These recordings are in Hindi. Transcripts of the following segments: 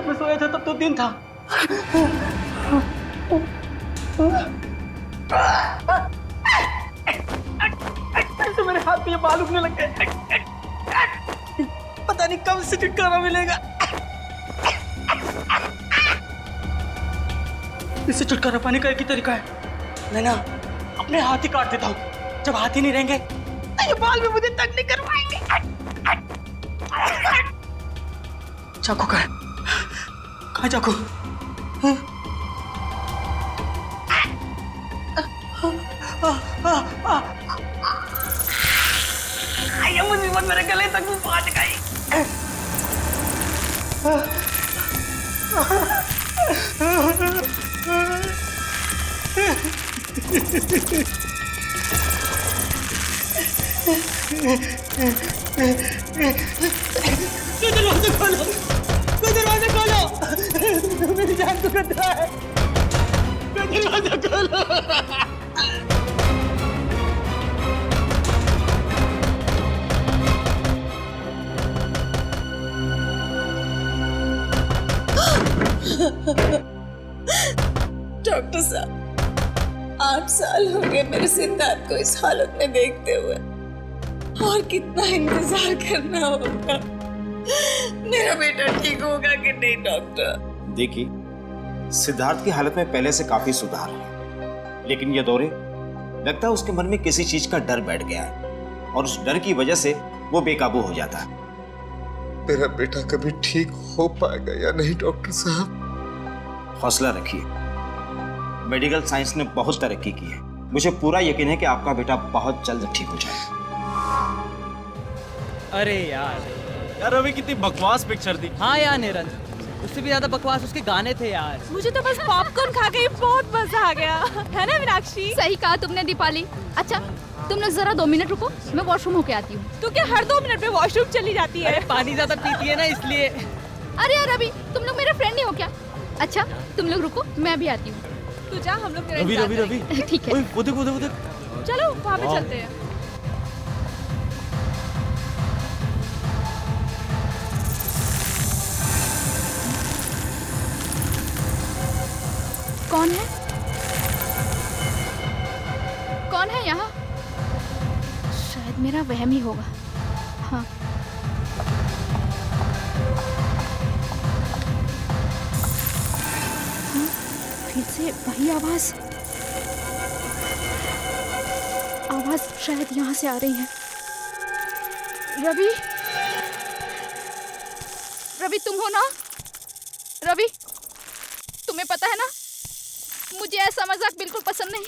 जब मैं सोया था तब तो दिन था। तो मेरे हाथ पे ये बाल उगने लग गए। पता नहीं कब से छुटकारा मिलेगा। इससे छुटकारा पाने का एक ही तरीका है, मैं ना अपने हाथ ही काट देता हूँ। जब हाथ ही नहीं रहेंगे तो ये बाल भी मुझे तंग नहीं करवाएंगे। चाकू कहाँ है चाकू? ये मुसीबत मेरे गले तक भी पहुंच गई। दरवाजा खोलो, दरवाजा खोलो, मेरी जान को खतरा है। दरवाजा खोलो। डॉक्टर साहब, 8 साल हो गए मेरे सिद्धार्थ को इस हालत में देखते हुए, और कितना इंतजार करना होगा। मेरा बेटा ठीक होगा कि नहीं डॉक्टर? देखिए, सिद्धार्थ की हालत में पहले से काफी सुधार है, लेकिन ये दौरे लगता है उसके मन में किसी चीज का डर बैठ गया है और उस डर की वजह से वो बेकाबू हो जाता है। मेरा बेटा कभी ठीक हो पाएगा या नहीं डॉक्टर साहब? हौसला रखिए, मेडिकल साइंस ने बहुत तरक्की की है। मुझे पूरा यकीन है कि आपका बेटा बहुत जल्द ठीक हो जाएगा। अरे यार अभी कितनी बकवास पिक्चर थी। हाँ यार निरंजन, उससे भी ज्यादा बकवास उसके गाने थे यार। मुझे तो बस पॉपकॉर्न खा के बहुत मजा आ गया, है ना मीनाक्षी? सही कहा तुमने दीपाली। अच्छा तुम लोग जरा 2 मिनट रुको, मैं वॉशरूम होके आती हूँ। तू क्या हर 2 मिनट में वॉशरूम चली जाती है? अरे पानी ज्यादा पीती है ना इसलिए। अरे यार रवि, तुम लोग मेरे फ्रेंड नहीं हो क्या? अच्छा तुम लोग रुको, मैं भी आती हूँ। तू जा, हम लोग तेरा रवि इंतजार रवि रवि करेंगे। ठीक है। ओए, वो देख वो देख वो देख। चलो वहाँ पे चलते हैं। कौन है? कौन है यहाँ? शायद मेरा वहम ही होगा। हाँ फिर से वही आवाज शायद यहाँ से आ रही है। रवि, रवि तुम हो ना? रवि, तुम्हें पता है ना मुझे ऐसा मजाक बिल्कुल पसंद नहीं।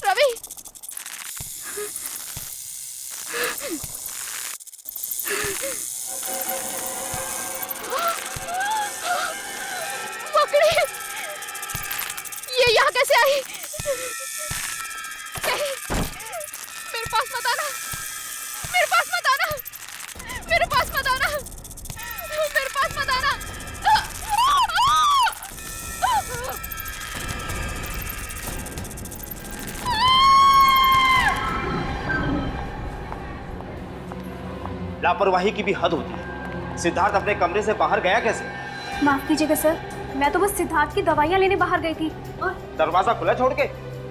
रवि, मकड़ी, ये यहाँ कैसे आई? नहीं, मेरे पास मत आना, मेरे पास मत आना, मेरे पास मत आना, मेरे पास मत आना। लापरवाही की भी हद होती है। सिद्धार्थ अपने कमरे से बाहर गया कैसे? माफ कीजिएगा सर, मैं तो बस सिद्धार्थ की दवाइयाँ लेने बाहर गई थी और दरवाजा खुला छोड़ के?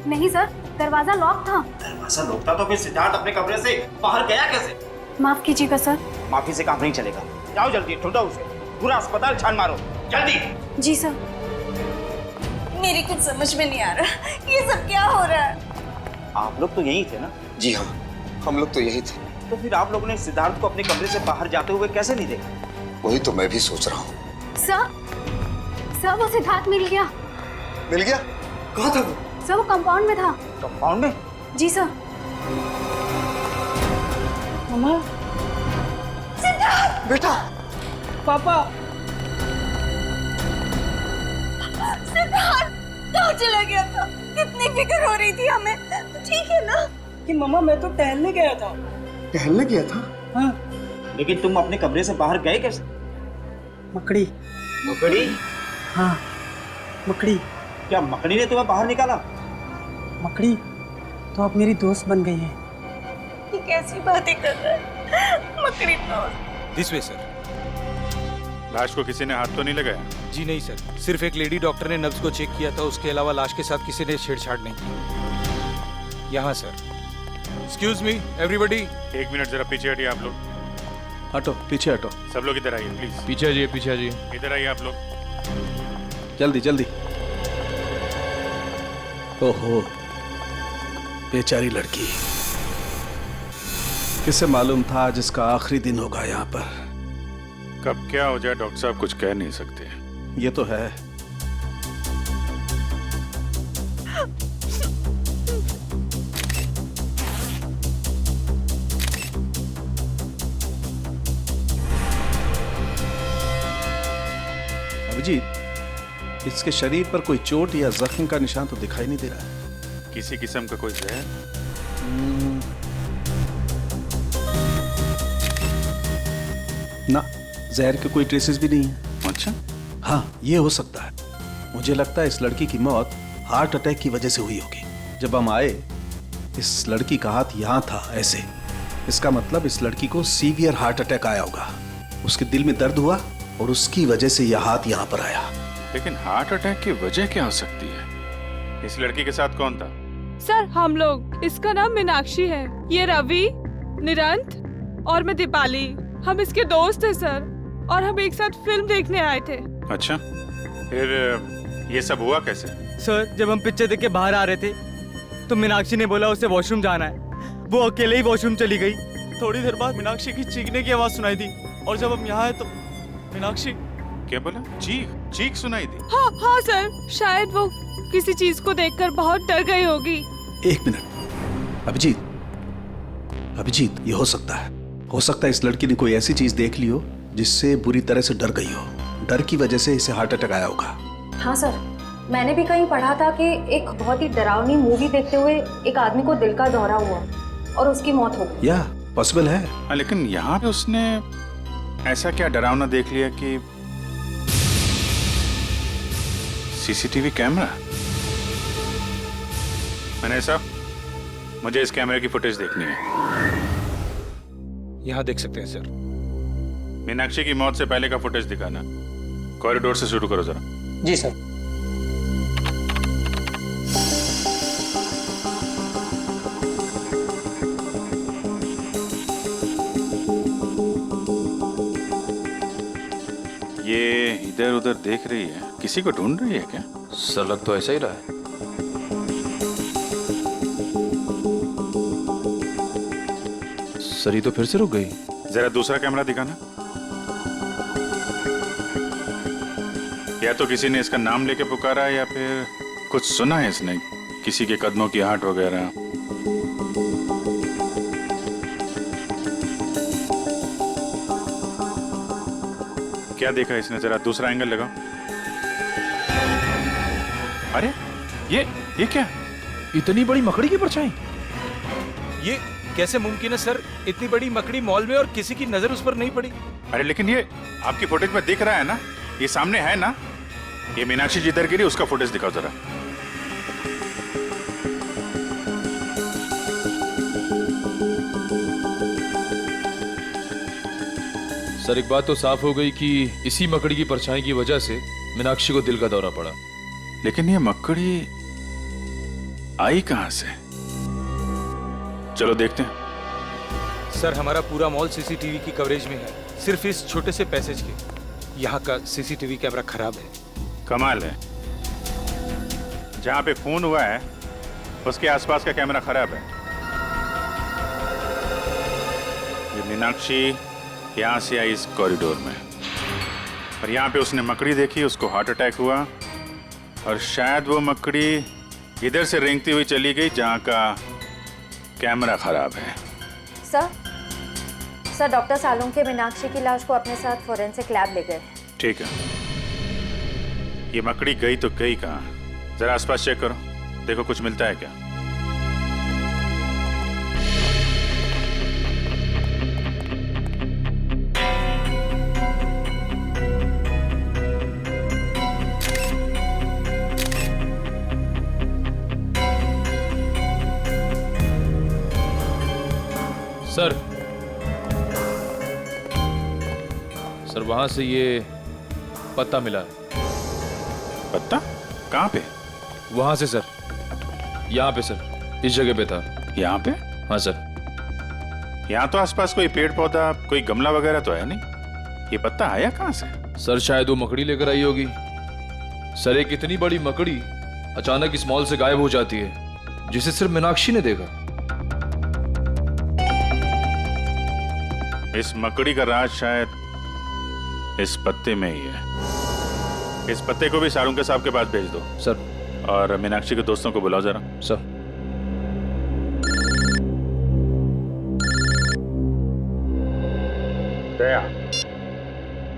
नहीं सर, दरवाजा लॉक था। दरवाजा लॉक था तो फिर सिद्धार्थ अपने कमरे से बाहर गया कैसे? माफ कीजिएगा सर। माफी से काम नहीं चलेगा। जाओ जल्दी, ढूंढो उसे, पूरा अस्पताल छान मारो, जल्दी। जी सर। मेरी कुछ समझ में नहीं आ रहा, ये सब क्या हो रहा है? आप लोग तो यही थे ना? जी हाँ, हम लोग तो यही थे। तो फिर आप लोगों ने सिद्धार्थ को अपने कमरे से बाहर जाते हुए कैसे नहीं देखा? वही तो मैं भी सोच रहा हूँ। सर वो सिद्धार्थ मिल गया। मिल गया? कहाँ था वो? सर वो कंपाउंड में था। कंपाउंड में? जी सर। मम्मा, बेटा, पापा, सिद्धार्थ कहाँ चला गया था? कितनी फिक्र हो रही थी हमें। ठीक है ना? कि मम्मा मैं तो टहलने गया था। टहलने गया था? हाँ। लेकिन तुम अपने कमरे से बाहर गए कैसे? मकड़ी। मकड़ी? हाँ, मकड़ी। क्या मकड़ी ने तुम्हें बाहर निकाला? मकड़ी तो अब मेरी दोस्त बन गई है। ये कैसी बातें कर रहा है? मकड़ी दोस्त? This way sir. लाश को किसी ने हाथ तो नहीं लगाया? जी नहीं सर, सिर्फ एक लेडी डॉक्टर ने नब्ज को चेक किया था, उसके अलावा लाश के साथ किसी ने छेड़छाड़ नहीं की। यहाँ sir. Excuse me everybody. 1 minute जरा पीछे हटिए आप लोग। हटो, पीछे हटो। सब लोग इधर आइए प्लीज। पीछे आइए, पीछे आइए। इधर आइए आप लोग। जल्दी जल्दी। ओहो, बेचारी लड़की। किसे मालूम था आज इसका आखिरी दिन होगा यहाँ पर। कब क्या हो जाए डॉक्टर साहब कुछ कह नहीं सकते। ये तो है। अभिजीत, इसके शरीर पर कोई चोट या जख्म का निशान तो दिखाई नहीं दे रहा है। किसी किस्म का कोई जहर? ना, जहर के कोई ट्रेसेस भी नहीं है। अच्छा। हाँ, ये हो सकता है। मुझे लगता है इस लड़की की मौत हार्ट अटैक की वजह से हुई होगी। जब हम आए, इस लड़की का हाथ यहाँ था ऐसे। इसका मतलब इस लड़की को सीवियर हार्ट अटैक आया होगा। उसके दिल में दर्द हुआ और उसकी वजह से यह हाथ यहाँ पर आया। लेकिन हार्ट अटैक की वजह क्या हो सकती है? इस लड़की के साथ कौन था? सर हम लोग, इसका नाम मीनाक्षी है, ये रवि, निरंत और मैं दीपाली। हम इसके दोस्त हैं सर, और हम एक साथ फिल्म देखने आए थे। अच्छा, फिर ये सब हुआ कैसे? सर जब हम पिक्चर देख के बाहर आ रहे थे तो मीनाक्षी ने बोला उसे वॉशरूम जाना है। वो अकेले ही वॉशरूम चली गई। थोड़ी देर बाद मीनाक्षी की चीखने की आवाज सुनाई दी, और जब हम यहाँ आए तो मीनाक्षी। क्या बोला? चीख सुनाई दी? हाँ सर, शायद वो किसी चीज को देखकर बहुत डर गई होगी। 1 मिनट। अभिजीत, ये हो सकता है। हो सकता है इस लड़की ने कोई ऐसी चीज देख ली हो जिससे बुरी तरह से डर गई हो। डर की वजह से इसे हार्ट अटैक आया होगा। हाँ सर, मैंने भी कहीं पढ़ा था कि एक बहुत ही डरावनी मूवी देखते हुए एक आदमी को दिल का दौरा हुआ और उसकी मौत हो गई। या पॉसिबल है। हाँ, लेकिन यहाँ पे उसने ऐसा क्या डरावना देख लिया कि सीसीटीवी कैमरा? मैंने साहब, मुझे इस कैमरे की फुटेज देखनी है। यहाँ देख सकते हैं सर। मीनाक्षी की मौत से पहले का फुटेज दिखाना। कॉरिडोर से शुरू करो जरा। जी सर। ये इधर उधर देख रही है, किसी को ढूंढ रही है क्या? सर लग तो ऐसा ही रहा है। सर ये तो फिर से रुक गई। जरा दूसरा कैमरा दिखाना। या तो किसी ने इसका नाम लेके पुकारा या फिर कुछ सुना है इसने, किसी के कदमों की आहट वगैरह। क्या देखा इसने? जरा दूसरा एंगल लगाओ। अरे ये क्या? इतनी बड़ी मकड़ी की परछाई? ये कैसे मुमकिन है सर? इतनी बड़ी मकड़ी मॉल में और किसी की नजर उस पर नहीं पड़ी। अरे लेकिन ये आपकी फुटेज में दिख रहा है ना, ये सामने है ना। ये मीनाक्षी जिधर गिरी उसका फुटेज दिखाओ जरा। सर एक बात तो साफ हो गई कि इसी मकड़ी की परछाई की वजह से मीनाक्षी को दिल का दौरा पड़ा। लेकिन ये मकड़ी आई कहां से? चलो देखते हैं। सर हमारा पूरा मॉल सीसीटीवी की कवरेज में है, सिर्फ इस छोटे से पैसेज के। यहाँ का सीसीटीवी कैमरा खराब है। कमाल है, जहां पे खून हुआ है उसके आसपास का कैमरा खराब है। ये मीनाक्षी यहां से आई इस कॉरिडोर में, और यहाँ पे उसने मकड़ी देखी, उसको हार्ट अटैक हुआ, और शायद वो मकड़ी इधर से रेंगती हुई चली गई जहाँ का कैमरा खराब है। सर डॉक्टर सालुंके मीनाक्षी की लाश को अपने साथ फोरेंसिक लैब ले गए। ठीक है, ये मकड़ी गई तो गई कहाँ? जरा आसपास चेक करो, देखो कुछ मिलता है क्या। सर वहां से ये पत्ता मिला है। पत्ता? कहाँ पे? वहां से सर, यहाँ पे सर, इस जगह पे था। यहाँ पे? हाँ सर। यहाँ तो आसपास कोई पेड़ पौधा, कोई गमला वगैरह तो है नहीं। ये पत्ता आया कहाँ से? सर शायद वो मकड़ी लेकर आई होगी। सर एक इतनी बड़ी मकड़ी अचानक इस मॉल से गायब हो जाती है, जिसे सिर्फ मीनाक्षी ने देखा। इस मकड़ी का राज शायद इस पत्ते में ही है। इस पत्ते को भी सारुंके साहब के पास भेज दो सर। और मीनाक्षी के दोस्तों को बुलाओ जरा। सर। दया।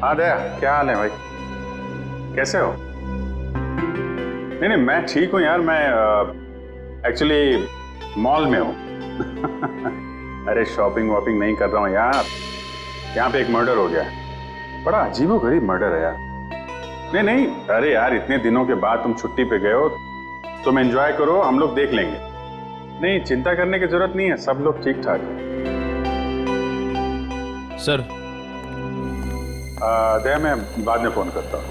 हाँ दया, क्या हाल है भाई? कैसे हो? नहीं, मैं ठीक हूँ यार। मैं एक्चुअली मॉल में हूँ। अरे शॉपिंग वॉपिंग नहीं कर रहा हूँ यार। यहाँ पे एक मर्डर हो गया है। बड़ा अजीबोगरीब मर्डर है यार। नहीं, अरे यार इतने दिनों के बाद तुम छुट्टी पे गए हो, तुम एंजॉय करो, हम लोग देख लेंगे। नहीं, चिंता करने की जरूरत नहीं है, सब लोग ठीक ठाक हैं। सर दया, मैं बाद में फोन करता हूँ।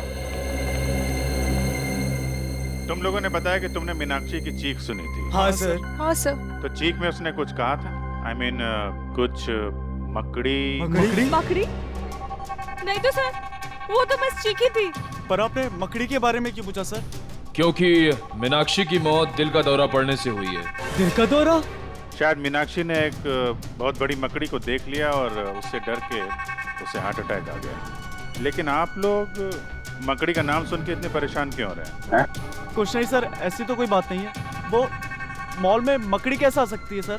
तुम लोगों ने बताया कि तुमने मीनाक्षी की चीख सुनी थी। हाँ सर। हाँ सर। तो चीख में उसने कुछ कहा था? I mean, कुछ मकड़ी? मकड़ी? नहीं तो सर, वो तो बस चीखी थी। पर आपने मकड़ी के बारे में क्यों पूछा सर? क्योंकि मीनाक्षी की मौत दिल का दौरा पड़ने से हुई है। दिल का दौरा? शायद मीनाक्षी ने एक बहुत बड़ी मकड़ी को देख लिया और उससे डर के उसे हार्ट अटैक आ गया। लेकिन आप लोग मकड़ी का नाम सुन के इतने परेशान क्यों हो रहे हैं? कुछ नहीं सर, ऐसी तो कोई बात नहीं है। वो मॉल में मकड़ी कैसे आ सकती है सर?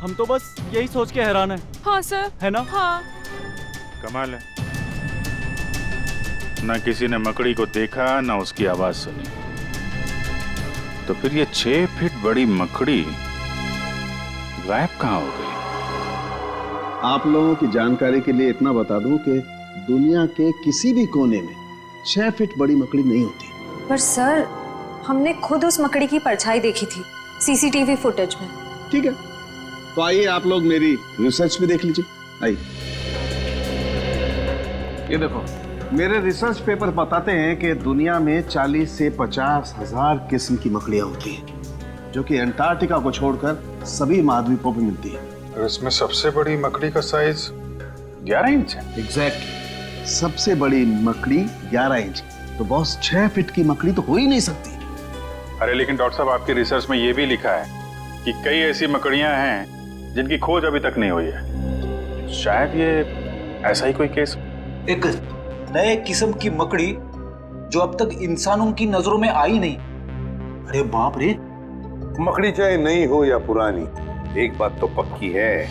हम तो बस यही सोच के हैरान है। हाँ सर। है ना? हाँ। कमाल है, ना किसी ने मकड़ी को देखा ना उसकी आवाज सुनी। तो फिर ये 6 फीट बड़ी मकड़ी गायब कहाँ हो गई? आप लोगों की जानकारी के लिए इतना बता दूं कि दुनिया के किसी भी कोने में 6 फीट बड़ी मकड़ी नहीं होती। पर सर, हमने खुद उस मकड़ी की परछाई देखी थी सीसीटीवी फुटेज में। ठीक है, तो आइए आप लोग मेरी रिसर्च भी देख लीजिए। आइए, ये देखो, मेरे रिसर्च पेपर बताते हैं कि दुनिया में 40 से 50 हजार किस्म की मकड़ियां होती हैं, जो कि अंटार्कटिका को छोड़कर सभी महाद्वीपों पर मिलती है। और इसमें सबसे बड़ी मकड़ी का साइज 11 इंच है। एग्जैक्टली, सबसे बड़ी मकड़ी 11 इंच। तो बॉस 6 फीट की मकड़ी तो हो ही नहीं सकती। अरे लेकिन डॉक्टर साहब, आपकी रिसर्च में ये भी लिखा है कि कई ऐसी मकड़ियां हैं जिनकी खोज अभी तक नहीं हुई है। शायद ये ऐसा ही कोई केस। एक नए किस्म की मकड़ी जो अब तक इंसानों की नजरों में आई नहीं। अरे बाप रे! मकड़ी चाहे नई हो या पुरानी, एक बात तो पक्की है,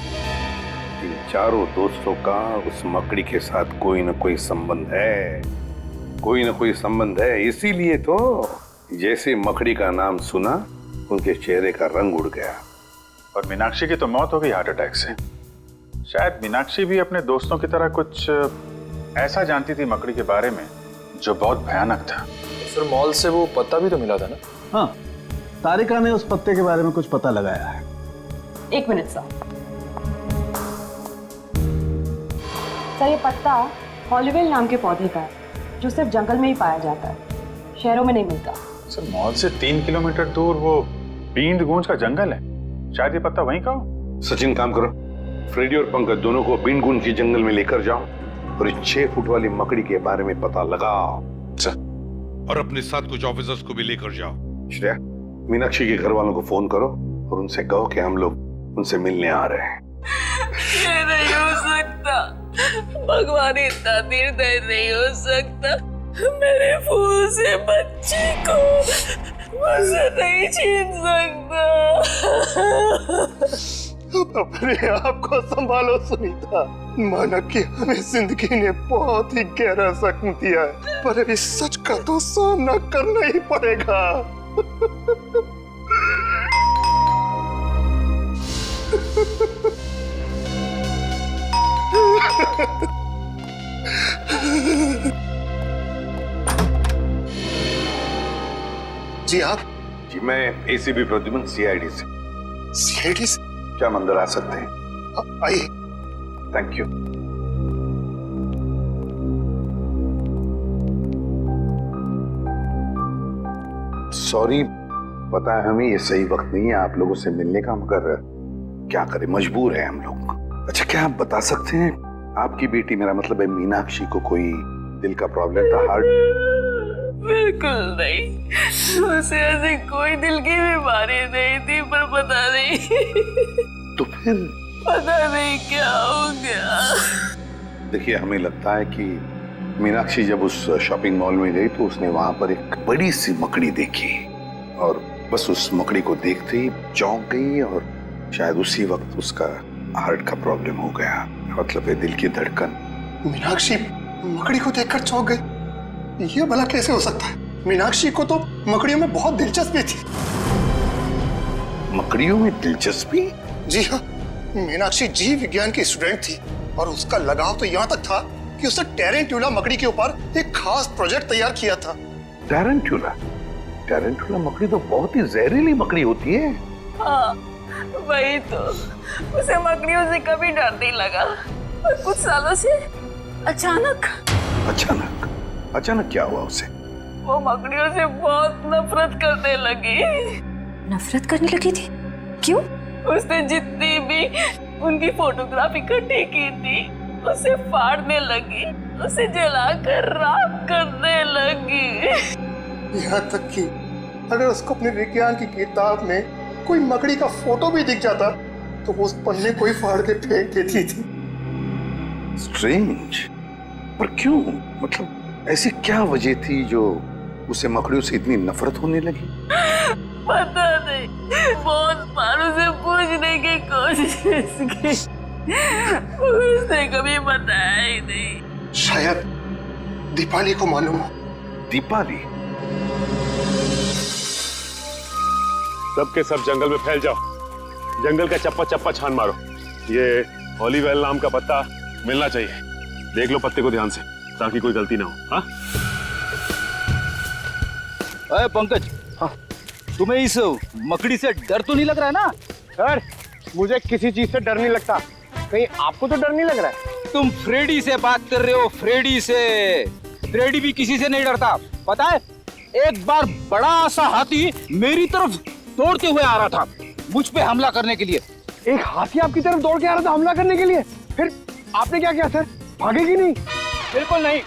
इन चारों दोस्तों का उस मकड़ी के साथ कोई ना कोई संबंध है। कोई ना कोई संबंध है, इसीलिए तो जैसे मकड़ी का नाम सुना उनके चेहरे का रंग उड़ गया। और मीनाक्षी की तो मौत हो गई हार्ट अटैक से। शायद मीनाक्षी भी अपने दोस्तों की तरह कुछ ऐसा जानती थी मकड़ी के बारे में जो बहुत भयानक था। सर मॉल से वो पत्ता भी तो मिला था ना? हाँ, तारिका ने उस पत्ते के बारे में कुछ पता लगाया है। 1 मिनट सर, ये पत्ता हॉलीवेल नाम के पौधे का है, जो सिर्फ जंगल में ही पाया जाता है, शहरों में नहीं मिलता। सर मॉल से 3 किलोमीटर दूर वो बींद गूंज का जंगल है, शायद ये पत्ता वहीं का हो। सचिन, काम करो, फ्रेडी और पंकज दोनों को बींद गूंज के जंगल में लेकर जाओ और इस 6 फुट वाली मकड़ी के बारे में पता लगाओ। और अपने साथ कुछ ऑफिसर्स को भी लेकर जाओ। श्रेया, मीनाक्षी के घर वालों को फोन करो और उनसे कहो कि हम लोग उनसे मिलने आ रहे हैं। ये नहीं हो सकता, भगवान इतना निर्दय नहीं हो सकता। मेरे फूल से बच्चे को मुझसे नहीं छीन सकता। अपने आप को संभालो सुनीता, माना कि हमें जिंदगी ने बहुत ही गहरा जख्म दिया है, पर अभी सच का तो सामना करना ही पड़ेगा। जी आप? जी मैं एसीपी प्रद्युमन, सीआईडी से। सीआईडी से? क्या हम अंदर आ सकते हैं? आइए। Thank you. सॉरी, पता है हमें ये सही वक्त नहीं है आप लोगों से मिलने का, मगर क्या करें, मजबूर है हम लोग। अच्छा, क्या आप बता सकते हैं आपकी बेटी, मेरा मतलब है मीनाक्षी को कोई दिल का प्रॉब्लम था, हार्ट? बिल्कुल नहीं, उसे ऐसी कोई दिल की बीमारी नहीं थी, पर पता नहीं तो फिर पता नहीं क्या हो गया। देखिए, हमें लगता है कि मीनाक्षी जब उस शॉपिंग मॉल में गई तो उसने वहां पर एक बड़ी सी मकड़ी देखी और बस उस मकड़ी को देखते ही चौंक गई और शायद उसी वक्त उसका हार्ट का प्रॉब्लम हो गया, मतलब है दिल की धड़कन। मीनाक्षी मकड़ी को देखकर चौंक गई, ये भला कैसे हो सकता है? मीनाक्षी को तो मकड़ियों में बहुत दिलचस्पी थी। मकड़ियों में दिलचस्पी? जी हाँ, मीनाक्षी जीव विज्ञान की स्टूडेंट थी और उसका लगाव तो यहाँ तक था कि उसने टेरेंट्यूला मकड़ी के ऊपर एक खास प्रोजेक्ट तैयार किया था। टेरेंट्यूला? टेरेंट्यूला मकड़ी तो बहुत ही जहरीली मकड़ी होती है। हाँ, वही तो, उसे मकड़ियों से कभी डर नहीं लगा और कुछ सालों से अचानक क्या हुआ उसे? वो मकड़ियों से बहुत नफरत करने लगी। नफरत करने लगी थी? क्यों? उसने जितनी भी उनकी फोटोग्राफ इकट्ठी की थी उसे फाड़ने लगी, उसे जलाकर राख करने लगी। यहाँ तक कि अगर उसको अपने विज्ञान की किताब में कोई मकड़ी का फोटो भी दिख जाता तो वो उस पन्ने को ही फाड़ के फेंक देती थी। स्ट्रेंज, पर क्यों? मतलब ऐसी क्या वजह थी जो उसे मकड़ियों से इतनी नफरत होने लगी? पता नहीं, बहुत बार उसे पूछने की कोशिश की, उसने कभी बताया ही नहीं। शायद दीपाली को मालूम हो। दीपाली? सब के सब जंगल में फैल जाओ, जंगल का चप्पा चप्पा छान मारो, ये हॉलीवेल नाम का पत्ता मिलना चाहिए। देख लो पत्ते को ध्यान से ताकि कोई गलती ना हो। हाँ अरे पंकज, हाँ, तुम्हें इस मकड़ी से डर तो नहीं लग रहा है ना? सर, मुझे किसी चीज से डर नहीं लगता, कहीं आपको तो डर नहीं लग रहा है? तुम फ्रेडी से बात कर रहे हो, फ्रेडी से। फ्रेडी भी किसी से नहीं डरता, पता है? एक बार बड़ा सा हाथी मेरी तरफ दौड़ते हुए आ रहा था मुझ पे हमला करने के लिए। एक हाथी आपकी तरफ दौड़ के आ रहा था हमला करने के लिए? फिर आपने क्या किया सर? भागेगी नहीं? बिल्कुल नहीं,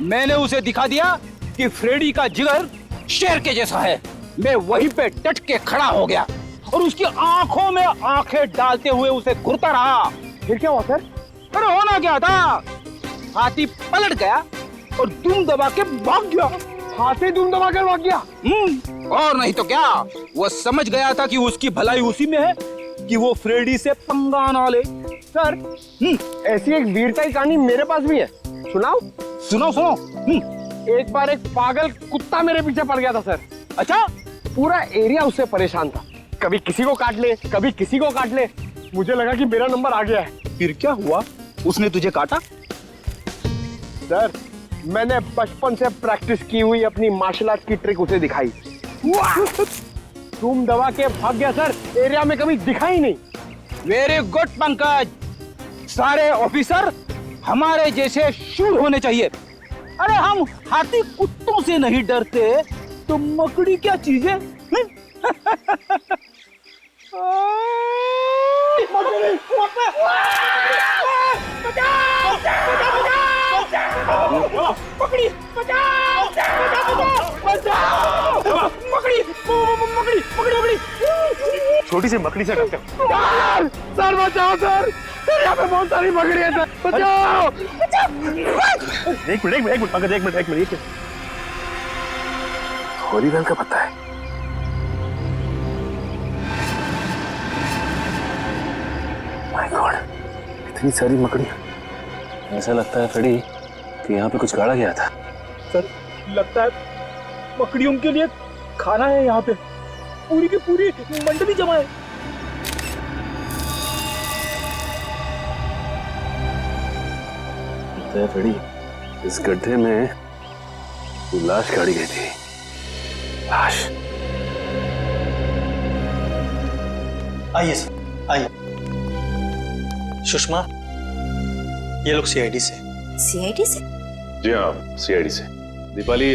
मैंने उसे दिखा दिया कि फ्रेडी का जिगर शेर के जैसा है। मैं वहीं पे डट के खड़ा हो गया और उसकी आंखों में आंखें डालते हुए उसे घूरता रहा। फिर क्या हुआ सर? अरे होना क्या था, हाथी पलट गया और दुम दबा के भाग गया। हाथी दुम दबा कर भाग गया? और नहीं तो क्या, वो समझ गया था कि उसकी भलाई उसी में है कि वो फ्रेडी से पंगा ना ले। सर, ऐसी एक वीरता की कहानी मेरे पास भी है, सुनाओ? सुनो। एक बार एक पागल कुत्ता मेरे पीछे पड़ गया था सर। अच्छा? पूरा एरिया उससे परेशान था, कभी किसी को काट ले, कभी किसी को काट ले। मुझे लगा कि मेरा नंबर आ गया है। फिर क्या हुआ? उसने तुझे काटा? सर, मैंने बचपन से प्रैक्टिस की हुई अपनी मार्शल आर्ट की ट्रिक उसे दिखाई। तुम दबा के भाग गया सर, एरिया में कभी दिखा ही नहीं। वेरी गुड पंकज, सारे ऑफिसर हमारे जैसे शूर होने चाहिए। अरे हम हाथी कुत्तों से नहीं डरते तो मकड़ी क्या चीज है? छोटी सी मकड़ी से डरते हो? सर बचाओ सर, यहाँ पे बहुत सारी मकड़ी है सर, बचाओ। एक मिनट पंकज, एक मिनट। हॉलीवेल का पता है? माय गॉड, इतनी सारी मकड़ियां। ऐसा लगता है फ्रेडी कि यहाँ पे कुछ गाड़ा गया था। सर, लगता है मकड़ियों के लिए खाना है यहाँ पे, पूरी की पूरी मंडली जमा है। लगता है फ्रेडी इस गड्ढे में लाश गाड़ी गई थी। लाश? आइए सर, आइए। सुषमा, ये लोग सीआईडी से। सीआईडी से? जी हाँ, सीआईडी से। दीपाली,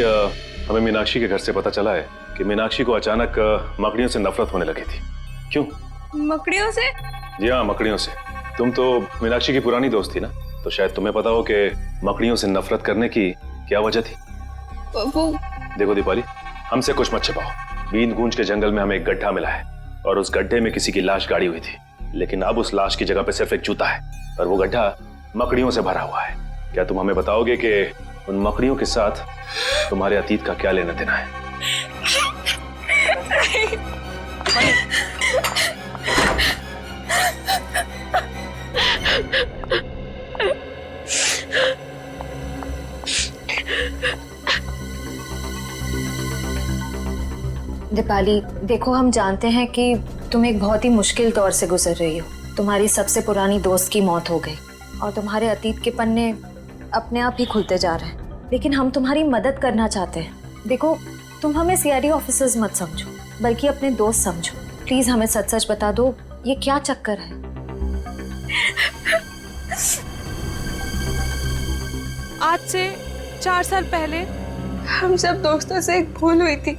हमें मीनाक्षी के घर से पता चला है कि मीनाक्षी को अचानक मकड़ियों से नफरत होने लगी थी। क्यों? मकड़ियों से? जी हाँ, मकड़ियों से। तुम तो मीनाक्षी की पुरानी दोस्त थी ना, तो शायद तुम्हें पता हो कि मकड़ियों से नफरत करने की क्या वजह थी। वो देखो दीपाली, हमसे कुछ मत छिपाओ। बीन गूंज के जंगल में हमें एक गड्ढा मिला है और उस गड्ढे में किसी की लाश गाड़ी हुई थी, लेकिन अब उस लाश की जगह पे सिर्फ एक जूता है और वो गड्ढा मकड़ियों से भरा हुआ है। क्या तुम हमें बताओगे कि उन मकड़ियों के साथ तुम्हारे अतीत का क्या लेना देना है? दीपाली, देखो हम जानते हैं कि तुम एक बहुत ही मुश्किल दौर से गुजर रही हो। तुम्हारी सबसे पुरानी दोस्त की मौत हो गई और तुम्हारे अतीत के पन्ने अपने आप ही खुलते जा रहे हैं, लेकिन हम तुम्हारी मदद करना चाहते हैं। देखो, तुम हमें सीआईडी ऑफिसर्स मत समझो, बल्कि अपने दोस्त समझो। प्लीज हमें सच सच बता दो, ये क्या चक्कर है? आज से 4 साल पहले हम सब दोस्तों से एक भूल हुई थी।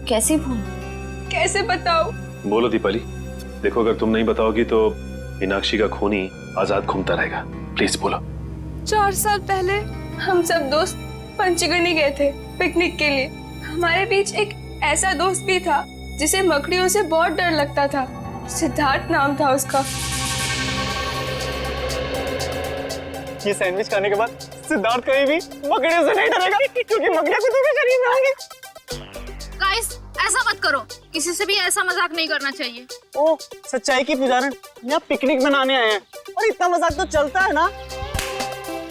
कैसी भूल? कैसे बताओ? बोलो दीपाली। देखो, अगर तुम नहीं बताओगी तो मीनाक्षी का खूनी आजाद घूमता रहेगा। प्लीज बोलो। 4 साल पहले हम सब दोस्त पंचगनी गए थे पिकनिक के लिए। हमारे बीच एक ऐसा दोस्त भी था जिसे मकड़ियों से बहुत डर लगता था। सिद्धार्थ नाम था उसका। ये सैंडविच खाने के बाद सिद्धार्थ कहीं भी मकड़ियों से नहीं डरेगा, क्योंकि मकड़ियां कुत्तों के शरीर में होंगी। गाइस, ऐसा मत करो, किसी से भी ऐसा मजाक नहीं करना चाहिए। ओ, सच्चाई की पुजारन, यहाँ पिकनिक मनाने आए हैं और इतना मजाक तो चलता है ना।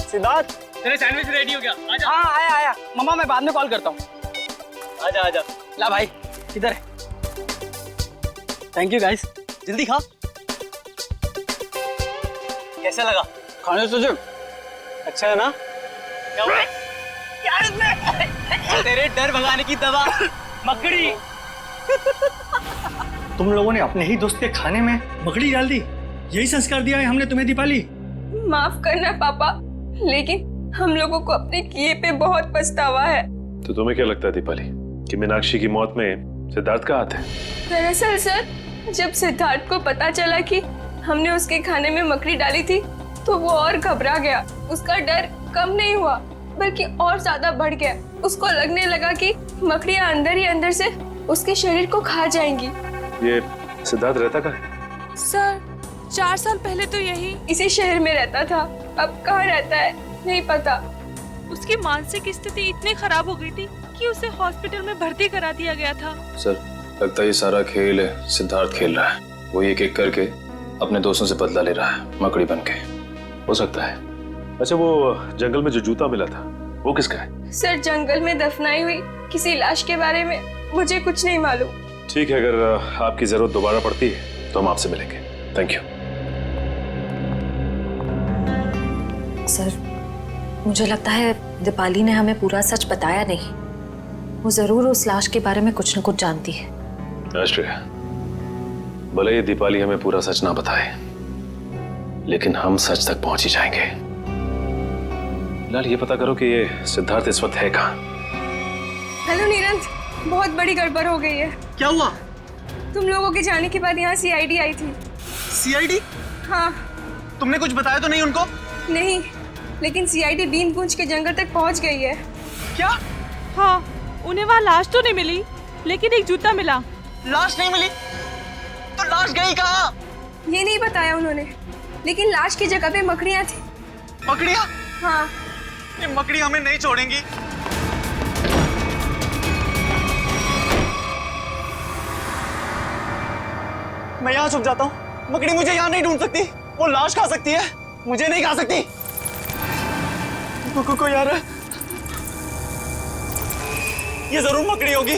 सिद्धार्थ, तेरे सैंडविच रेडी हो गया? आजा। हाँ, आया। मम्मा, मैं बाद में कॉल करता हूँ। आजा। ला भाई, इधर है। थैंक यू गाइस, जल्दी खा। कैसा लगा? खाने से जो अच्छा है ना? क्या इसमें? तेरे डर भगाने की दवा, मकड़ी। तुम लोगों ने अपने ही दोस्त के खाने में मकड़ी डाल दी। यही संस्कार दिया है हमने तुम्हें दीपाली। माफ करना पापा, लेकिन हम लोगों को अपने किए पे बहुत पछतावा है। तो तुम्हें क्या लगता है दीपाली कि मीनाक्षी की मौत में सिद्धार्थ का हाथ है? दरअसल सर, जब सिद्धार्थ को पता चला कि हमने उसके खाने में मकड़ी डाली थी, तो वो और घबरा गया। उसका डर कम नहीं हुआ, बल्कि और ज्यादा बढ़ गया। उसको लगने लगा कि मकड़ियां अंदर ही अंदर से उसके शरीर को खा जाएंगी। ये सिद्धार्थ रहता कहाँ है? सर, 4 साल पहले तो यही इसी शहर में रहता था। अब कहाँ रहता है नहीं पता। उसकी मानसिक स्थिति इतनी खराब हो गई थी कि उसे हॉस्पिटल में भर्ती करा दिया गया था। सर, लगता है ये सारा खेल है सिद्धार्थ खेल रहा है। वो एक एक करके अपने दोस्तों से बदला ले रहा है मकड़ी बन के। हो सकता है। अच्छा, वो जंगल में जो जूता मिला था वो किसका है? सर, जंगल में दफनाई हुई किसी लाश के बारे में मुझे कुछ नहीं मालूम। ठीक है, अगर आपकी जरूरत दोबारा पड़ती है तो हम आपसे मिलेंगे। Thank you. सर, मुझे लगता है दीपाली ने हमें पूरा सच बताया नहीं। वो जरूर उस लाश के बारे में कुछ न कुछ जानती है। आश्रय, भले ही दीपाली हमें पूरा सच ना बताए, लेकिन हम सच तक पहुंच ही जाएंगे। फिलहाल ये पता करो कि ये सिद्धार्थ इस वक्त है कहाँ। हेलो नीरज, बहुत बड़ी गड़बड़ हो गई है। क्या हुआ? तुम लोगों के जाने के बाद यहाँ सीआईडी आई थी। सीआईडी? हाँ। तुमने कुछ बताया तो नहीं उनको? नहीं, लेकिन सीआईडी बीन गूंज के जंगल तक पहुँच गई है। क्या? हाँ, उन्हें वहाँ लाश तो नहीं मिली, लेकिन एक जूता मिला। लाश नहीं मिली? तो लाश गई कहाँ? ये नहीं बताया उन्होंने, लेकिन लाश की जगह पे मकड़ियाँ थी। मकड़ियाँ? हाँ। ये मकड़ी हमें नहीं छोड़ेंगी। मैं यहाँ छुप जाता हूँ। मकड़ी मुझे यहाँ नहीं ढूंढ सकती। वो लाश खा सकती है, मुझे नहीं खा सकती। कोई यार, ये जरूर मकड़ी होगी।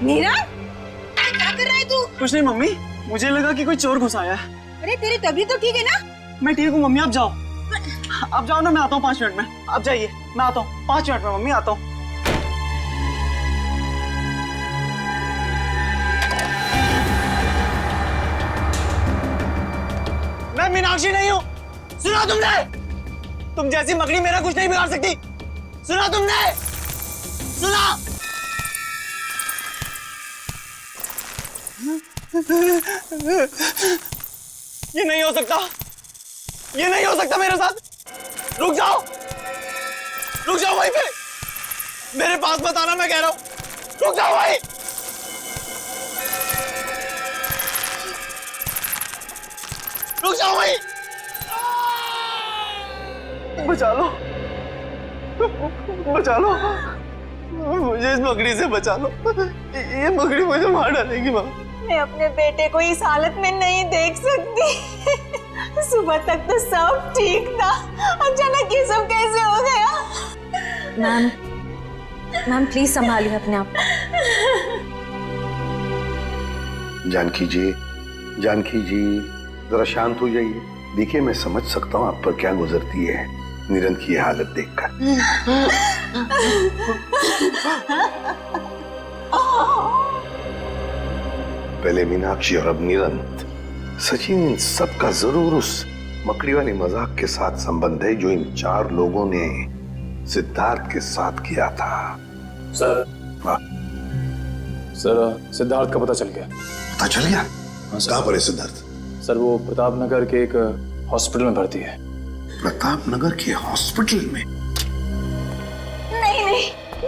नीरा, क्या कर रहा है तू? कुछ नहीं मम्मी, मुझे लगा कि कोई चोर घुस आया है। अरे तेरी तबीयत तो ठीक है ना? मैं ठीक हूँ मम्मी, आप जाओ। आप जाओ ना, मैं आता हूँ 5 मिनट में। आप जाइए, मैं आता हूँ 5 मिनट में मम्मी, आता हूँ। मैं मीनाक्षी नहीं हूँ, सुना तुमने? तुम जैसी मकड़ी मेरा कुछ नहीं बिगाड़ सकती। सुना तुमने? सुना? ये नहीं हो सकता, ये नहीं हो सकता मेरे साथ। रुक जाओ वहीं पे, मेरे पास मत आना, मैं कह रहा हूं। रुक जाओ भाई, रुक जाओ भाई, बचा लो, बचा लो मुझे, इस मकड़ी से बचा लो। ये मकड़ी मुझे मार डालेगी माँ। मैं अपने बेटे को इस हालत में नहीं देख सकती। सुबह तक तो सब ठीक था, अचानक ये सब कैसे हो गया? मैम प्लीज संभालिए अपने आप। जानकी जी जरा शांत हो जाइए। देखिए मैं समझ सकता हूँ आप पर क्या गुजरती है निरंत की हालत देखकर। पहले मीनाक्षी और अब निरंत। सचिन, इन सबका जरूर उस मकड़ी वाली मजाक के साथ संबंध है जो इन 4 लोगों ने सिद्धार्थ के साथ किया था। सर, सर सिद्धार्थ का पता चल गया। पता चल गया? कहाँ पर है सिद्धार्थ? सर वो प्रताप नगर के एक हॉस्पिटल में भर्ती है। प्रताप नगर के हॉस्पिटल में? नहीं,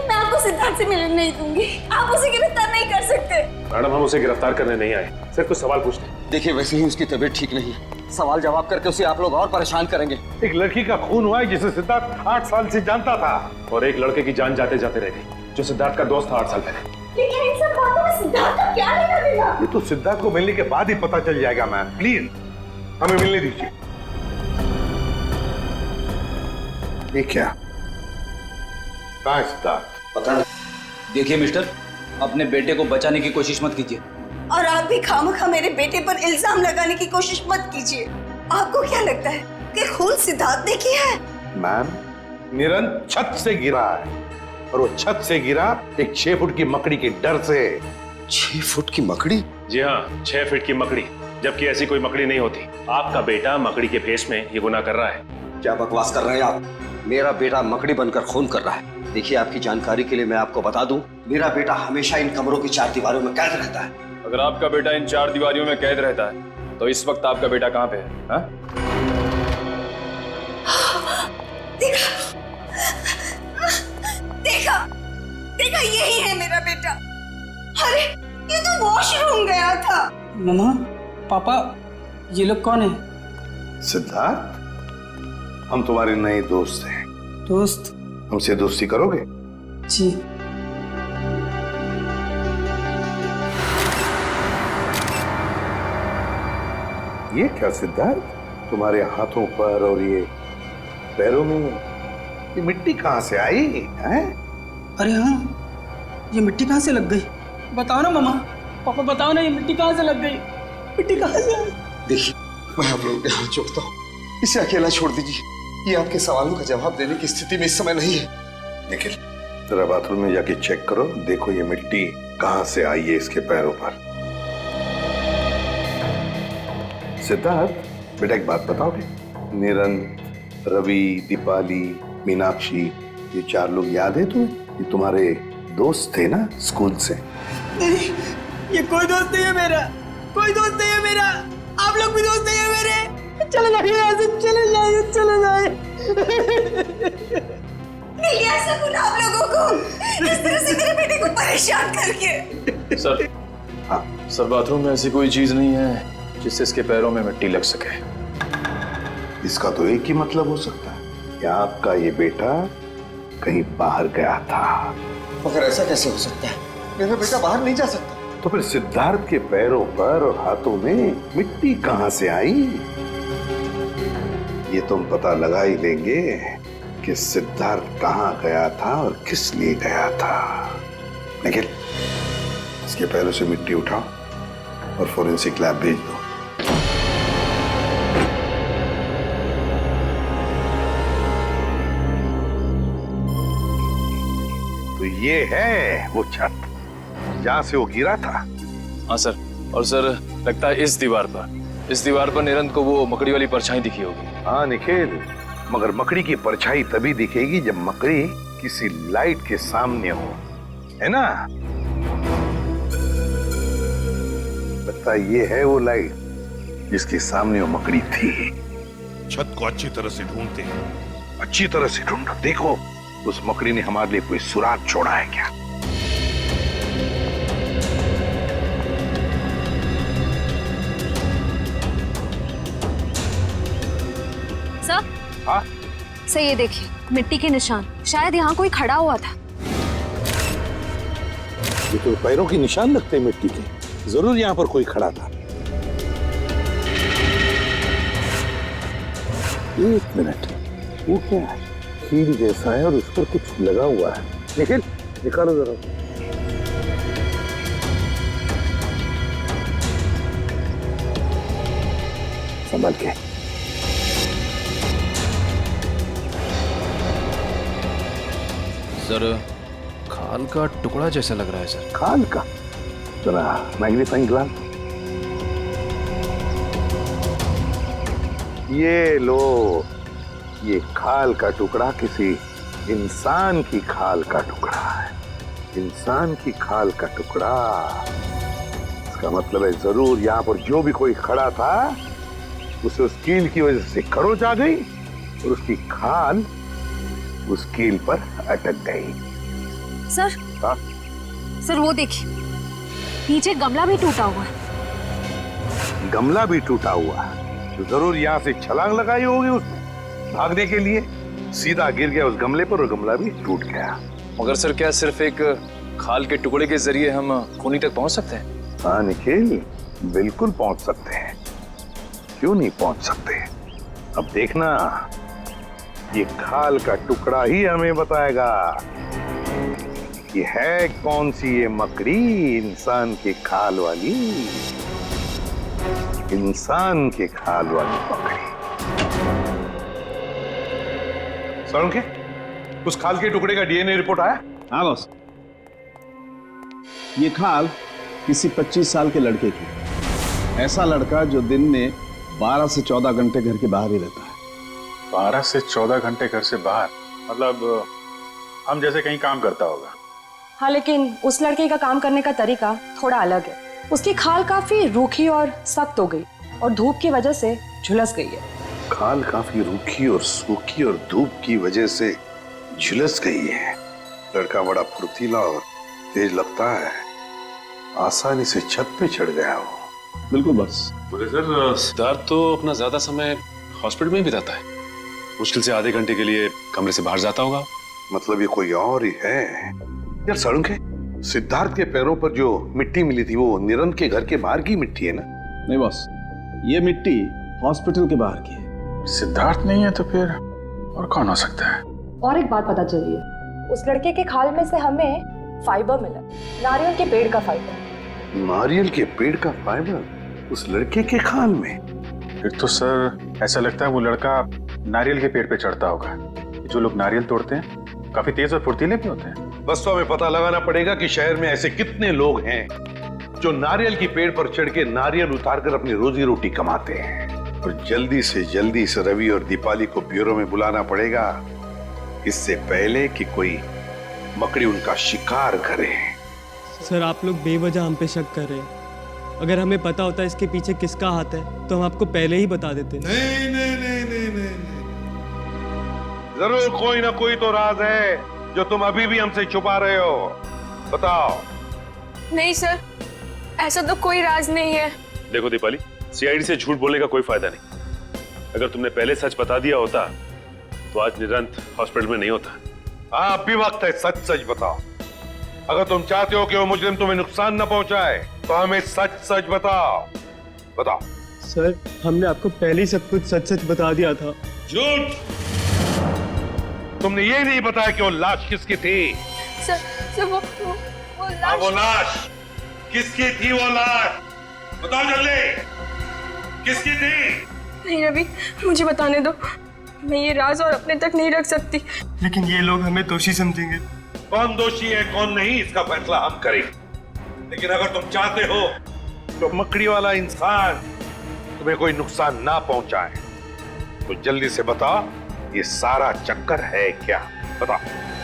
मैं आपको सिद्धार्थ से मिलने नहीं दूंगी। आप उसे गिरफ्तार नहीं कर सकते। मैडम हम उसे गिरफ्तार करने नहीं आए, सिर्फ कुछ सवाल पूछने। देखिए वैसे ही उसकी तबीयत ठीक नहीं है, सवाल जवाब करके उसे आप लोग और परेशान करेंगे। एक लड़की का खून हुआ है जिसे सिद्धार्थ 8 साल से जानता था, और एक लड़के की जान जाते जाते रह गई जो सिद्धार्थ का दोस्त था 8 साल पहले। लेकिन इन सब बातों में सिद्धार्थ का क्या लेना देना? ये तो सिद्धार्थ को मिलने के बाद ही पता चल जाएगा। मैम प्लीज हमें मिलने दीजिए। ये क्या? कहाँ है सिद्धार्थ? पता नहीं। देखिए मिस्टर, अपने बेटे को बचाने की कोशिश मत कीजिए। और आप भी खामखा मेरे बेटे पर इल्जाम लगाने की कोशिश मत कीजिए। आपको क्या लगता है कि खून सिद्धार्थ ने किया है? मैम, निरंत छत से गिरा है और वो छत से गिरा एक 6 फुट की मकड़ी के डर से। 6 फुट की मकड़ी? जी हाँ, 6 फीट की मकड़ी, जबकि ऐसी कोई मकड़ी नहीं होती। आपका बेटा मकड़ी के भेष में ये गुनाह कर रहा है। क्या बकवास कर रहे हैं आप? मेरा बेटा मकड़ी बनकर खून कर रहा है। देखिए आपकी जानकारी के लिए मैं आपको बता दूं, मेरा बेटा हमेशा इन कमरों की 4 दीवारों में कैद रहता है। अगर आपका बेटा इन 4 दीवारों में कैद रहता है तो इस वक्त आपका बेटा कहाँ पे है? हा? देखा यही है मेरा बेटा। अरे ये तो वॉशरूम गया था। मम्मा, पापा, ये लोग कौन है? सिद्धार्थ, हम तुम्हारे नए दोस्त हैं। दोस्त? हमसे दोस्ती करोगे? जी। ये क्या सिद्धार्थ, तुम्हारे हाथों पर और ये पैरों में ये मिट्टी कहाँ से आई है? अरे हाँ, ये मिट्टी कहाँ से लग गई? बताओ ना मम्मा, पापा बताओ ना, ये मिट्टी कहाँ से लग गई? मिट्टी कहाँ से आई? देखिए मैं आप लोगों के हाथ जोड़ता हूँ, इसे अकेला छोड़ दीजिए। ये आपके सवालों का जवाब देने की स्थिति में इस समय नहीं है। निखिल, जरा बाथरूम में जाके चेक करो, देखो ये मिट्टी कहाँ से आई है इसके पैरों पर। सिद्धार्थ बेटा एक बात बताओगे? निरंत, रवि, दीपाली, मीनाक्षी, ये 4 लोग याद है तुम्हें? ये तुम्हारे दोस्त थे ना स्कूल से? नहीं, ये कोई दोस्त नहीं है मेरा, कोई दोस्त नहीं है मेरा। आप लोग भी दोस्त नहीं है मेरे। चले जाइए यहाँ से, चले जाइए, चले जाइए। नहीं ऐसा कुछ आप लोगों को इस तरह से मेरे बेटे को परेशान करके। सर, हाँ सर, बाथरूम में ऐसी कोई चीज नहीं है जिससे इसके पैरों में मिट्टी लग सके। इसका तो एक ही मतलब हो सकता है कि आपका ये बेटा कहीं बाहर गया था। मगर ऐसा कैसे हो सकता है? मेरा बेटा बाहर नहीं जा सकता। तो फिर सिद्धार्थ के पैरों पर और हाथों में मिट्टी कहां से आई? ये तुम पता लगा ही लेंगे कि सिद्धार्थ कहां गया था और किस लिए गया था। निखिल, इसके पैरों से मिट्टी उठाओ और फोरेंसिक लैब भेज दो। तो ये है वो छत जहां से वो गिरा था। हाँ सर, और सर लगता है इस दीवार पर निरंत को वो मकड़ी वाली परछाई दिखी होगी। हाँ निखिल, मगर मकड़ी की परछाई तभी दिखेगी जब मकड़ी किसी लाइट के सामने हो, है ना? लगता ये है वो लाइट जिसके सामने वो मकड़ी थी। छत को अच्छी तरह से ढूंढते हैं, अच्छी तरह से ढूंढो। देखो उस मकड़ी ने हमारे लिए कोई सुराग छोड़ा है क्या? सर, हाँ? सर ये देखिए मिट्टी के निशान, शायद यहाँ कोई खड़ा हुआ था। ये तो पैरों के निशान लगते हैं मिट्टी के, जरूर यहाँ पर कोई खड़ा था। एक मिनट, वो क्या है? कील जैसा है और उस पर कुछ लगा हुआ है। निखिल निकालो जरा। संभल के। सर खाल का टुकड़ा जैसा लग रहा है सर। खाल का? जरा मैग्नीफाइंग ग्लास। ये लो, ये खाल का टुकड़ा किसी इंसान की खाल का टुकड़ा है। इंसान की खाल का टुकड़ा, इसका मतलब है जरूर यहाँ पर जो भी कोई खड़ा था उसे उस कील की वजह से खरोच आ गई और उसकी खाल उस कील पर अटक गई। सर, हाँ? सर वो देखिए नीचे गमला भी टूटा हुआ है। गमला भी टूटा हुआ है तो जरूर यहाँ से छलांग लगाई होगी उसने भागने के लिए, सीधा गिर गया उस गमले पर और गमला भी टूट गया। मगर सर क्या सिर्फ एक खाल के टुकड़े के जरिए हम खूनी तक पहुंच सकते हैं? हाँ निखिल, बिल्कुल पहुंच सकते हैं, क्यों नहीं पहुंच सकते। अब देखना, ये खाल का टुकड़ा ही हमें बताएगा कि है कौन सी ये मकड़ी इंसान के खाल वाली, इंसान के खाल वाली मकड़ी। सर के उस खाल के टुकड़े का डीएनए रिपोर्ट आया? हाँ बॉस, ये खाल किसी 25 साल के लड़के की, ऐसा लड़का जो दिन में 12 से 14 घंटे घर के बाहर ही रहता है। 12 से 14 घंटे घर से बाहर, मतलब हम जैसे कहीं काम करता होगा। हाँ, लेकिन उस लड़के का काम करने का तरीका थोड़ा अलग है। उसकी खाल काफी रूखी और सख्त हो गई और धूप की वजह से झुलस गई है। खाल काफी रूखी और सूखी और धूप की वजह से झुलस गई है। लड़का बड़ा फुर्तीला और तेज लगता है, आसानी से छत पे चढ़ गया हो। बिल्कुल बस। बोले सर, सिद्धार्थ तो अपना ज्यादा समय हॉस्पिटल में बिताता है, मुश्किल से आधे घंटे के लिए कमरे से बाहर जाता होगा। मतलब ये कोई और ही है। यार सड़ुंखे, सिद्धार्थ के पैरों पर जो मिट्टी मिली थी वो निरंत के घर के बाहर की मिट्टी है ना? नहीं बॉस, ये मिट्टी हॉस्पिटल के बाहर की है। सिद्धार्थ नहीं है तो फिर और कौन हो सकता है? और एक बात पता चली है, उस लड़के के खाल में से हमें फाइबर मिला, नारियल के पेड़ का फाइबर। नारियल के पेड़ का फाइबर उस लड़के के खाल में? फिर तो सर ऐसा लगता है वो लड़का नारियल के पेड़ पे चढ़ता होगा। जो लोग नारियल तोड़ते हैं काफी तेज और फुर्तीले भी होते हैं। बस तो हमें पता लगाना पड़ेगा कि शहर में ऐसे कितने लोग हैं जो नारियल की पेड़ पर चढ़ के नारियल उतारकर अपनी रोजी रोटी कमाते हैं। और जल्दी से जल्दी इस रवि और दीपाली को ब्यूरो में बुलाना पड़ेगा, इससे पहले कि कोई मकड़ी उनका शिकार करे। सर आप लोग बेवजह हम पे शक कर रहे हैं। अगर हमें पता होता इसके पीछे किसका हाथ है तो हम आपको पहले ही बता देते। नहीं नहीं नहीं नहीं नहीं, जरूर कोई ना कोई तो राज है जो तुम अभी भी हमसे छुपा रहे हो। बताओ। नहीं सर, ऐसा तो कोई राज नहीं है। देखो दीपाली, सीआईडी से झूठ बोलने का कोई फायदा नहीं। अगर तुमने पहले सच बता दिया होता तो आज निरंत हॉस्पिटल में नहीं होता। हाँ, अब भी वक्त है, सच सच बताओ। अगर तुम चाहते हो कि वो मुजरिम तुम्हें नुकसान न पहुंचाए तो हमें सच सच बताओ। बताओ। सर हमने आपको पहले ही सब कुछ सच सच बता दिया था। झूठ! तुमने ये नहीं बताया कि वो लाश किसकी थी? सर वो लाश। वो लाश किसकी थी? वो लाश बताओ जल्दी, किसकी थी? नहीं रवि, मुझे बताने दो, मैं ये राज और अपने तक नहीं रख सकती। लेकिन ये लोग हमें दोषी समझेंगे। कौन दोषी है कौन नहीं इसका फैसला हम करेंगे। लेकिन अगर तुम चाहते हो तो मकड़ी वाला इंसान तुम्हें कोई नुकसान ना पहुंचाए तो जल्दी से बताओ ये सारा चक्कर है क्या? बताओ।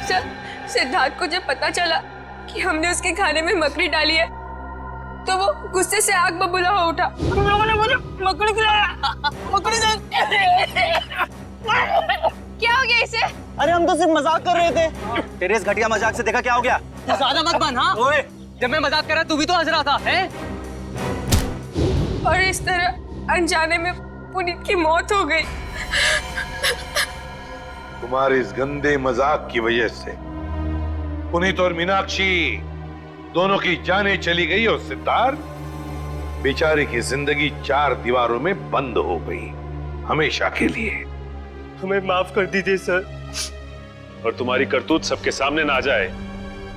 सर, सिद्धार्थ को जब पता चला कि हमने उसके खाने में मकड़ी डाली है तो वो गुस्से से आग बबूला हो उठा। हम लोगों ने मुझे मकड़ी खिलाया, मकड़ी क्या हो गया इसे? अरे हम तो सिर्फ मजाक कर रहे थे। तेरे इस घटिया मजाक से देखा क्या हो गया? तू ज्यादा मत बन। हाँ ओए, जब मैं मजाक कर रहा तू भी तो हंस रहा था हैं? और इस तरह अनजाने में पुनीत की मौत हो गई। तुम्हारे इस गंदे मजाक की वजह से पुनीत और मीनाक्षी दोनों की जानें चली गई और सिद्धार्थ बेचारे की जिंदगी 4 दीवारों में बंद हो गई हमेशा के लिए। हमें माफ कर दीजिए सर। और तुम्हारी करतूत सबके सामने ना आ जाए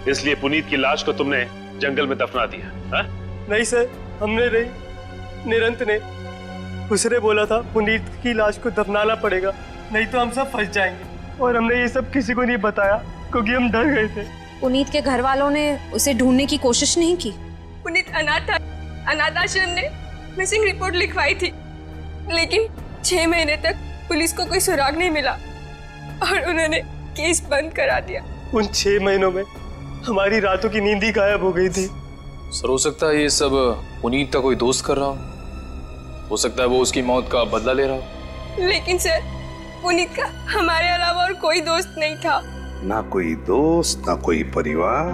इसलिए पुनीत की लाश को तुमने जंगल में दफना दिया। हा? नहीं सर, हमने नहीं, निरंत ने। उसने बोला था पुनीत की लाश को दफनाना पड़ेगा, नहीं तो हम सब फंस जाएंगे। और हमने ये सब किसी को नहीं बताया क्योंकि हम डर गए थे। पुनीत के घर वालों ने उसे ढूंढने की कोशिश नहीं की? पुनीत अनाथ आश्रम ने मिसिंग रिपोर्ट लिखवाई थी, लेकिन 6 महीने तक पुलिस को कोई सुराग नहीं मिला और उन्होंने केस बंद करा दिया। उन 6 महीनों में हमारी रातों की नींद ही गायब हो गई थी। सर, हो सकता है ये सब पुनीत का कोई दोस्त कर रहा हो सकता है वो उसकी मौत का बदला ले रहा हो। लेकिन सर, पुनीत का हमारे अलावा और कोई दोस्त नहीं था। ना कोई दोस्त, ना कोई परिवार,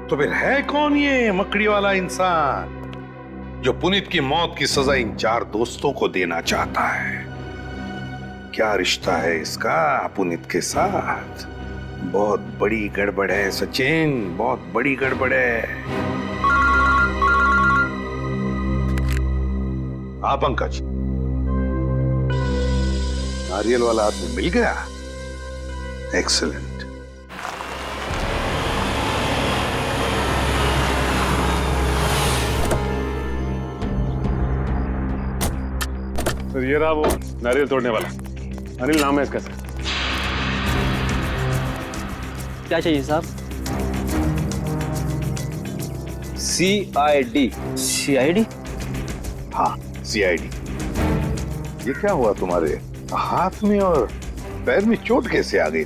तो फिर है कौन ये मकड़ी वाला इंसान जो पुनीत की मौत की सजा इन 4 दोस्तों को देना चाहता है? क्या रिश्ता है इसका पुनीत के साथ? बहुत बड़ी गड़बड़ है सचिन, बहुत बड़ी गड़बड़ है। हाँ पंकज, नारियल वाला आदमी मिल गया। एक्सीलेंट। तो ये रहा वो नारियल तोड़ने वाला। अनिल नाम है इसका। क्या चाहिए साहब? CID। CID? हाँ, CID। ये क्या हुआ तुम्हारे हाथ में और पैर में? चोट कैसे आ गई?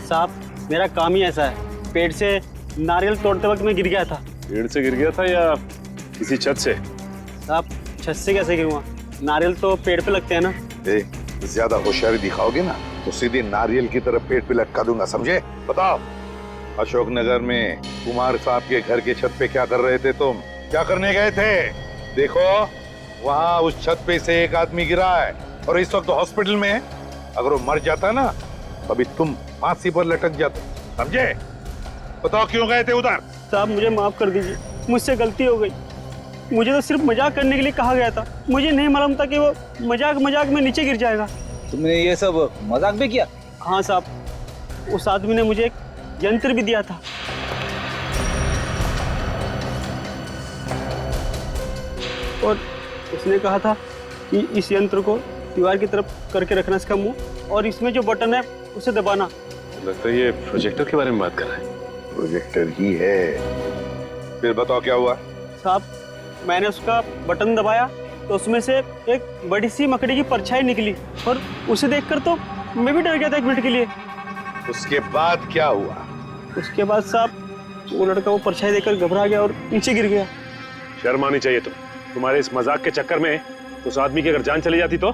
साहब, मेरा काम ही ऐसा है। पेड़ से नारियल तोड़ते वक्त मैं गिर गया था। पेड़ से गिर गया था या किसी छत से? साहब, छत से कैसे गिरूंगा? नारियल तो पेड़ पे लगते हैं ना। ज्यादा होशियारी दिखाओगे ना तो सीधे नारियल की तरफ पेड़ पे लटका दूंगा, समझे? बताओ, अशोकनगर में कुमार साहब के घर के छत पे क्या कर रहे थे तुम? क्या करने गए थे? देखो, वहाँ उस छत पे से एक आदमी गिरा है और इस वक्त हॉस्पिटल में है। अगर वो मर जाता ना अभी तुम फांसी पर लटक जाते, समझे? बताओ क्यों गए थे उधर? साहब, मुझे माफ कर दीजिए, मुझसे गलती हो गई। मुझे तो सिर्फ मजाक करने के लिए कहा गया था। मुझे नहीं मालूम था कि वो मजाक में नीचे गिर जाएगा। तुमने ये सब मजाक भी किया? हाँ साहब, उस आदमी ने मुझे एक यंत्र भी दिया था। और उसने कहा था कि इस यंत्र को दीवार की तरफ करके रखना इसका मुंह, और इसमें जो बटन है उसे दबाना। लगता है ये प्रोजेक्टर के बारे में बात कर रहा है। प्रोजेक्टर ही है। फिर बताओ क्या हुआ? साहब, मैंने उसका बटन दबाया तो उसमें से एक बड़ी सी मकड़ी की परछाई निकली और उसे देखकर तो मैं भी डर गया था 1 मिनट के लिए। उसके बाद क्या हुआ? उसके बाद साहब, वो लड़का वो परछाई देखकर घबरा गया और नीचे गिर गया। शर्म आनी चाहिए तुम्हारे इस मजाक के चक्कर में उस आदमी की अगर जान चली जाती तो?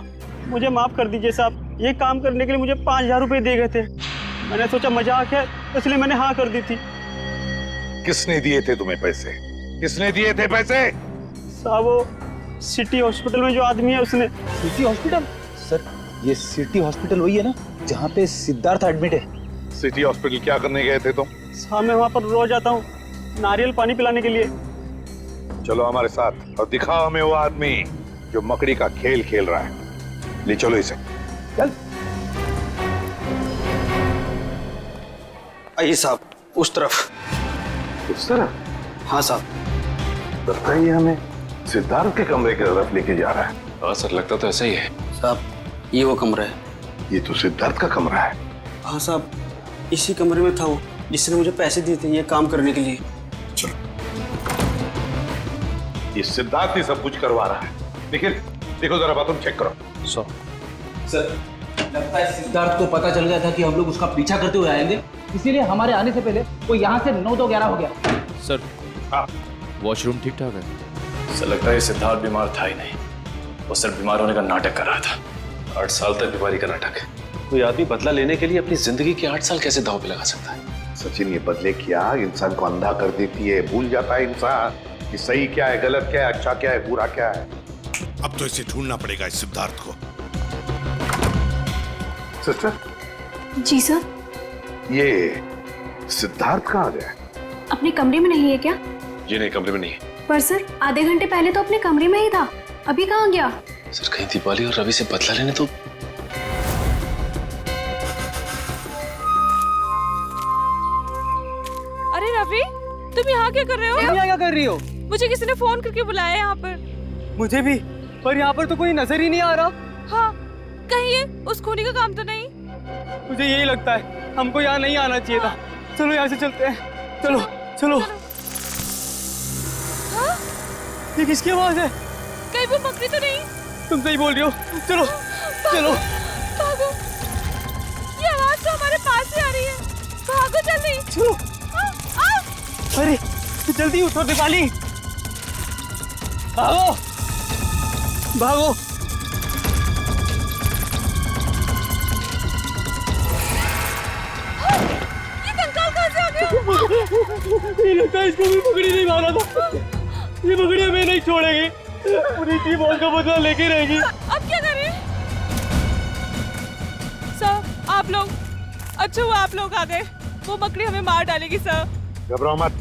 मुझे माफ कर दीजिए साहब, ये काम करने के लिए मुझे 5000 रुपए दिए गए थे। मैंने सोचा मजाक है इसलिए मैंने हाँ कर दी थी। किसने दिए थे तुम्हें पैसे? किसने दिए थे पैसे? साहब, वो सिटी हॉस्पिटल में जो आदमी है उसने। City hospital? सर, ये सिटी हॉस्पिटल वही है ना जहाँ पे सिद्धार्थ एडमिट है? सिटी हॉस्पिटल क्या करने गए थे तुम? साहब, मैं वहाँ पर रोज आता हूँ नारियल पानी पिलाने के लिए। चलो हमारे साथ और दिखाओ हमें वो आदमी जो मकड़ी का खेल खेल रहा है। ले चलो इसे। चल। आइए साहब, उस तरफ। उस तरफ? हाँ साहब। लगता है ये हमें सिद्धार्थ के कमरे की तरफ लेके जा रहा है। हाँ सर, लगता तो ऐसा ही है। साहब, ये वो कमरा है। ये तो सिद्धार्थ का कमरा है। हाँ साहब, इसी कमरे में था वो जिसने मुझे पैसे दिए थे ये काम करने के लिए। चलो, ये सिद्धार्थ ही सब कुछ करवा रहा है। लेकिन देखो जरा बात, तुम चेक करो। सर लगता है सिद्धार्थ को पता चल गया था कि हम लोग उसका पीछा करते हुए आएंगे, इसीलिए हमारे आने से पहले वो यहाँ से 9-11 हो गया। सर वॉशरूम ठीक ठाक है? सर लगता है सिद्धार्थ बीमार था ही नहीं, वो सिर्फ बीमार होने का नाटक कर रहा था। 8 साल तक बीमारी का नाटक। कोई आदमी बदला लेने के लिए अपनी जिंदगी के 8 साल कैसे दांव पे लगा सकता है? सचिन, ये बदले की आग इंसान को अंधा कर देती है। भूल जाता है इंसान कि सही क्या है, गलत क्या है, अच्छा क्या है, बुरा क्या है। अब तो इसे ढूंढना पड़ेगा, इस सिद्धार्थ को। सिस्टर। जी सर। ये सिद्धार्थ कहाँ गया? अपने कमरे में नहीं है क्या? जी नहीं, कमरे में नहीं है। पर सर आधे घंटे पहले तो अपने कमरे में ही था, अभी कहाँ गया? सर कहीं दीपाली और रवि से बदला लेने तो। अरे रवि, तुम यहाँ क्या कर रहे हो? तुम यहाँ क्या कर रही हो? मुझे किसी ने फोन करके बुलाया यहाँ पर। मुझे भी, पर यहाँ पर तो कोई नजर ही नहीं आ रहा। हाँ, कहीं ये उस खूनी का काम तो नहीं? मुझे यही लगता है, हमको यहाँ नहीं आना चाहिए था। चलो यहाँ से चलते हैं, चलो चलो। हाँ? ये किसकी आवाज है? कहीं वो मकड़ी तो नहीं? तुम सही बोल रही हो, चलो चलो भागो। ये आवाज तो हमारे पास ही आ रही है, भागो जल्दी। चलो। अरे जल्दी उठो दीपाली, भागो भागो। ये कंकाल कहाँ से आ गया? ये लगता है इसको भी पकड़ी नहीं मारा था। ये पकड़ी हमें नहीं छोड़ेगी, पूरी टीम का बदला लेके रहेगी। अब क्या करें? सर आप लोग, अच्छा हुआ आप लोग आ गए, वो मकड़ी हमें मार डालेगी सर। घबराओ मत,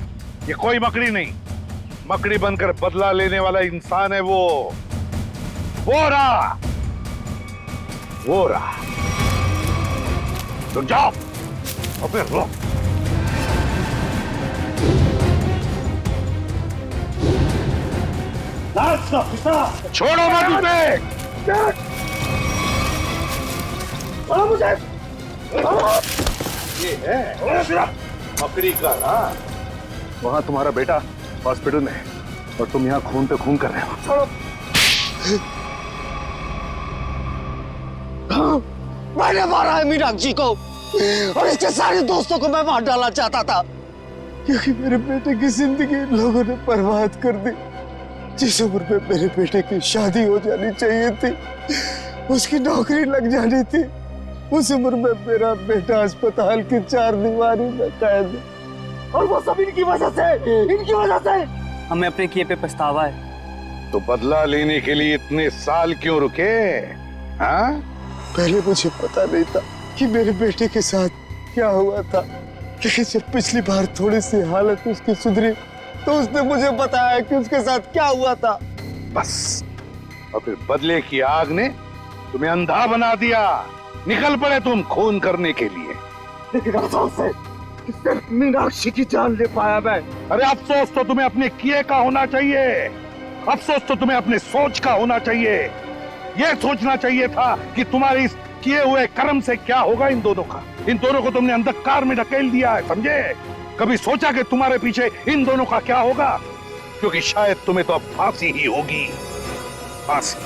ये कोई मकड़ी नहीं, मकड़ी बनकर बदला लेने वाला इंसान है वो रहा। रुक जाओ, अबे रुक। छोड़ो मत उसे। मुझे ये है मकड़ी का ना। वहां तुम्हारा बेटा हॉस्पिटल में और तुम यहाँ खून पे खून कर रहे हो। छोड़ो। मैंने मारा है मीनाक्षी को और इसके सारे दोस्तों को मैं मार डालना चाहता था, क्योंकि मेरे बेटे की जिंदगी इन लोगों ने बर्बाद कर दी। जिस उम्र में मेरे बेटे की शादी हो जानी चाहिए थी, उसकी नौकरी लग जानी थी, उस उम्र में मेरा बेटा अस्पताल की 4 दीवारी में कैद है। और वो सब इनकी वजह से हमें अपने किए पे पछतावा है। तो बदला लेने के लिए इतने साल क्यों रुके? हाँ? पहले मुझे पता नहीं था कि मेरे बेटे के साथ क्या हुआ था, लेकिन जब पिछली बार थोड़ी सी हालत उसकी सुधरी तो उसने मुझे बताया कि उसके साथ क्या हुआ था। बस, और फिर बदले की आग ने तुम्हें अंधा बना दिया। निकल पड़े तुम खून करने के लिए। लेकिन अफसोस है कि सिर्फ मीनाक्षी की जान ले पाया मैं। अरे अफसोस तो तुम्हें अपने किए का होना चाहिए, अफसोस तो तुम्हें अपने सोच का होना चाहिए। यह सोचना चाहिए था कि तुम्हारे इस किए हुए कर्म से क्या होगा इन दोनों का। इन दोनों को तुमने अंधकार में ढकेल दिया है, समझे? कभी सोचा कि तुम्हारे पीछे इन दोनों का क्या होगा? क्योंकि शायद तुम्हें तो अब फांसी ही होगी, फांसी।